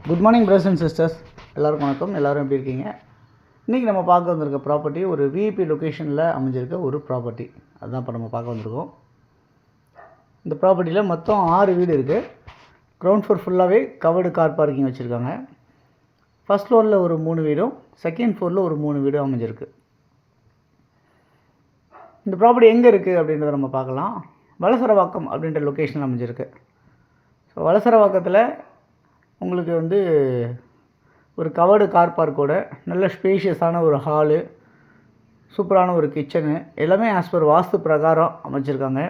Good morning brothers and sisters, எல்லோருக்கும் வணக்கம். எல்லோரும் எப்படி இருக்கீங்க? இன்றைக்கி நம்ம பார்க்க வந்திருக்க ப்ராப்பர்ட்டி ஒரு விஐபி லொக்கேஷனில் அமைஞ்சிருக்க ஒரு ப்ராப்பர்ட்டி. அதுதான் இப்போ நம்ம பார்க்க வந்திருக்கோம். இந்த ப்ராப்பர்ட்டியில் மொத்தம் 6 வீடு இருக்குது. கிரவுண்ட் ஃப்ளோர் ஃபுல்லாகவே கவர்டு கார் பார்க்கிங் வச்சுருக்காங்க. ஃபஸ்ட் ஃப்ளோரில் ஒரு 3 வீடும், செகண்ட் ஃப்ளோரில் ஒரு 3 வீடும் அமைஞ்சிருக்கு. இந்த ப்ராப்பர்ட்டி எங்கே இருக்குது அப்படின்றத நம்ம பார்க்கலாம். வலசரவாக்கம் அப்படின்ற லொக்கேஷனில் அமைஞ்சிருக்கு. ஸோ வலசரவாக்கத்தில் உங்களுக்கு ஒரு கவர்டு கார் பார்க்கோட நல்ல ஸ்பேஷியஸான ஒரு ஹாலு, சூப்பரான ஒரு கிச்சனு, எல்லாமே ஆஸ் பர் வாஸ்து பிரகாரம் அமைச்சிருக்காங்க.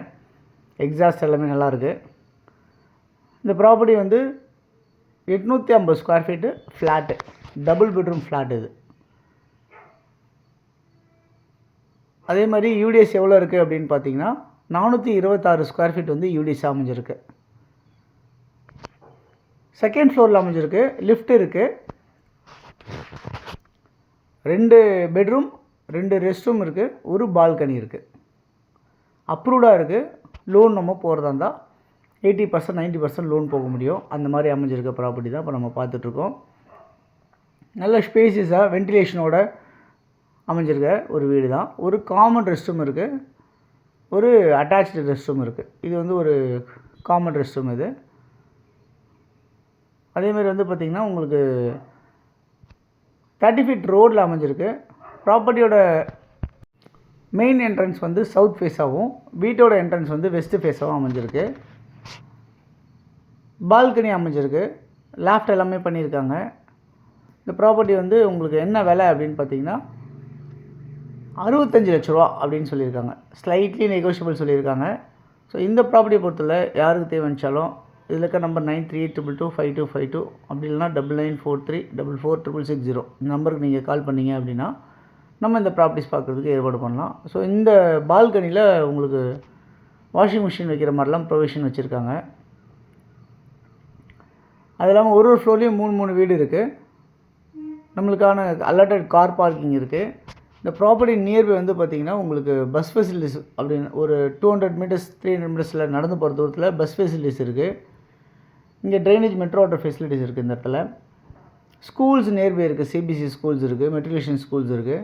எக்ஸாஸ்ட் எல்லாமே நல்லாயிருக்கு. இந்த property 850 square feet flat, double bedroom flat இது. அதே மாதிரி யூடிஎஸ் எவ்வளோ இருக்குது அப்படின்னு பார்த்தீங்கன்னா 426 ஸ்கொயர் ஃபீட் யூடிஎஸ் அமைஞ்சிருக்கு. செகண்ட் ஃப்ளோரில் அமைஞ்சிருக்கு. லிஃப்ட் இருக்குது. 2 பெட்ரூம், 2 ரெஸ்ட் ரூம் இருக்குது. ஒரு பால்கனி இருக்குது. அப்ரூவ்டாக இருக்குது. லோன் நம்ம போகிறதா இருந்தால் 80% 90% லோன் போக முடியும். அந்த மாதிரி அமைஞ்சிருக்க ப்ராப்பர்ட்டி தான் இப்போ நம்ம பார்த்துட்ருக்கோம். நல்ல ஸ்பேசியஸாக வென்டிலேஷனோட அமைஞ்சிருக்க ஒரு வீடு தான். ஒரு காமன் ரெஸ்ட் ரூம் இருக்குது. ஒரு அட்டாச்டு ரெஸ்ட் ரூம் இருக்குது. இது ஒரு காமன் ரெஸ்ட் ரூம் இது. அதேமாதிரி பார்த்திங்கன்னா உங்களுக்கு 30 ஃபீட் ரோடில் அமைஞ்சிருக்கு. ப்ராப்பர்ட்டியோட மெயின் என்ட்ரன்ஸ் சவுத் ஃபேஸாகவும், வீட்டோட என்ட்ரன்ஸ் வெஸ்ட் ஃபேஸாகவும் அமைஞ்சிருக்கு. பால்கனி அமைஞ்சிருக்கு. லாஃப்ட் எல்லாமே பண்ணியிருக்காங்க. இந்த ப்ராப்பர்ட்டி உங்களுக்கு என்ன விலை அப்படின்னு பார்த்தீங்கன்னா 65 லட்ச ரூபா அப்படின்னு சொல்லியிருக்காங்க. ஸ்லைட்லி நெகோஷியபிள் சொல்லியிருக்காங்க. ஸோ இந்த ப்ராப்பர்ட்டியை பொறுத்தவரை யாருக்கு தேவைச்சாலும் இதில் இருக்க நம்பர் 93222522 அப்படி இல்லைனா 9943446660 இந்த நம்பருக்கு நீங்கள் கால் பண்ணிங்க அப்படின்னா நம்ம இந்த ப்ராப்பர்ட்டிஸ் பார்க்குறதுக்கு ஏற்பாடு பண்ணலாம். ஸோ இந்த பால்கனியில் உங்களுக்கு வாஷிங் மிஷின் வைக்கிற மாதிரிலாம் ப்ரொவிஷன் வச்சுருக்காங்க. அது இல்லாமல் ஒரு ஃப்ளோர்லேயும் 3 வீடு இருக்குது. நம்மளுக்கான அலாட்டட் கார் பார்க்கிங் இருக்குது. இந்த ப்ராப்பர்ட்டி நியர்பை பார்த்திங்கன்னா உங்களுக்கு பஸ் ஃபெசிலிட்டிஸ் அப்படின்னு ஒரு 200 மீட்டர்ஸ் 300 மீட்டர்ஸில் நடந்து போகிற தூரத்தில் பஸ் ஃபெசிலிட்டிஸ் இருக்குது. இங்கே ட்ரைனேஜ் மெட்ரோ வாட்டர் ஃபெசிலிட்டிஸ் இருக்குது. இந்த இடத்துல ஸ்கூல்ஸ் நியர்பை இருக்குது. சிபிஎஸ்சி ஸ்கூல்ஸ் இருக்குது, மெட்ரிகுலேஷன் ஸ்கூல்ஸ் இருக்குது.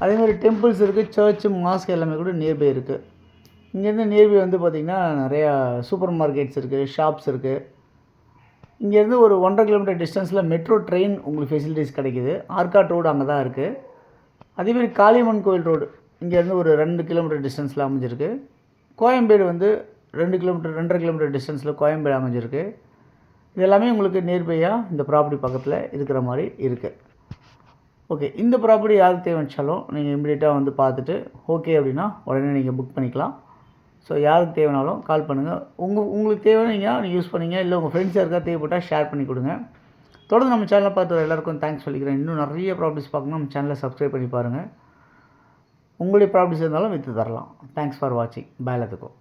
அதேமாதிரி டெம்பிள்ஸ் இருக்குது, சர்ச்சு, மாஸ்க் எல்லாமே கூட நியர்பை இருக்குது. இங்கேருந்து நியர்பை பார்த்திங்கன்னா நிறையா சூப்பர் மார்க்கெட்ஸ் இருக்குது, ஷாப்ஸ் இருக்குது. இங்கேருந்து ஒரு 1.5 கிலோமீட்டர் டிஸ்டன்ஸில் மெட்ரோ ட்ரெயின் உங்களுக்கு ஃபெசிலிட்டிஸ் கிடைக்கிது. ஆர்காட் ரோடு அங்கே தான் இருக்குது. அதேமாதிரி காளியம்மன் கோயில் ரோடு இங்கேருந்து ஒரு 2 கிலோமீட்டர் டிஸ்டன்ஸில் அமைஞ்சிருக்கு. கோயம்பேடு 2 கிலோமீட்டர் 2.5 கிலோமீட்டர் டிஸ்டன்ஸில் கோயம்பேடு அமைஞ்சிருக்கு. இது எல்லாமே உங்களுக்கு நியர்பையாக இந்த ப்ராப்பர்ட்டி பக்கத்தில் இருக்கிற மாதிரி இருக்குது. ஓகே, இந்த ப்ராப்பர்ட்டி யாருக்கு தேவைச்சாலும் நீங்கள் இமீடியட்டாக பார்த்துட்டு ஓகே அப்படின்னா உடனே நீங்கள் புக் பண்ணிக்கலாம். ஸோ யாருக்கு தேவைனாலும் கால் பண்ணுங்கள். உங்களுக்கு தேவைன்னா நீங்கள் யூஸ் பண்ணிங்க, இல்லை உங்கள் ஃப்ரெண்ட்ஸ் யாருக்கா தேவைப்பட்டால் ஷேர் பண்ணி கொடுங்க. தொடர்ந்து நம்ம சேனலை பார்த்து எல்லாருக்கும் தேங்க்ஸ் சொல்லிக்கிறேன். இன்னும் நிறைய ப்ராப்பர்ட்டிஸ் பார்க்கணும், நம்ம சேனலை சப்ஸ்கிரைப் பண்ணி பாருங்கள். உங்களுடைய ப்ராப்பர்ட்டிஸ் இருந்தாலும் விற்று தரலாம். தேங்க்ஸ் ஃபார் வாட்சிங். பாய் எல்லாத்துக்கும்.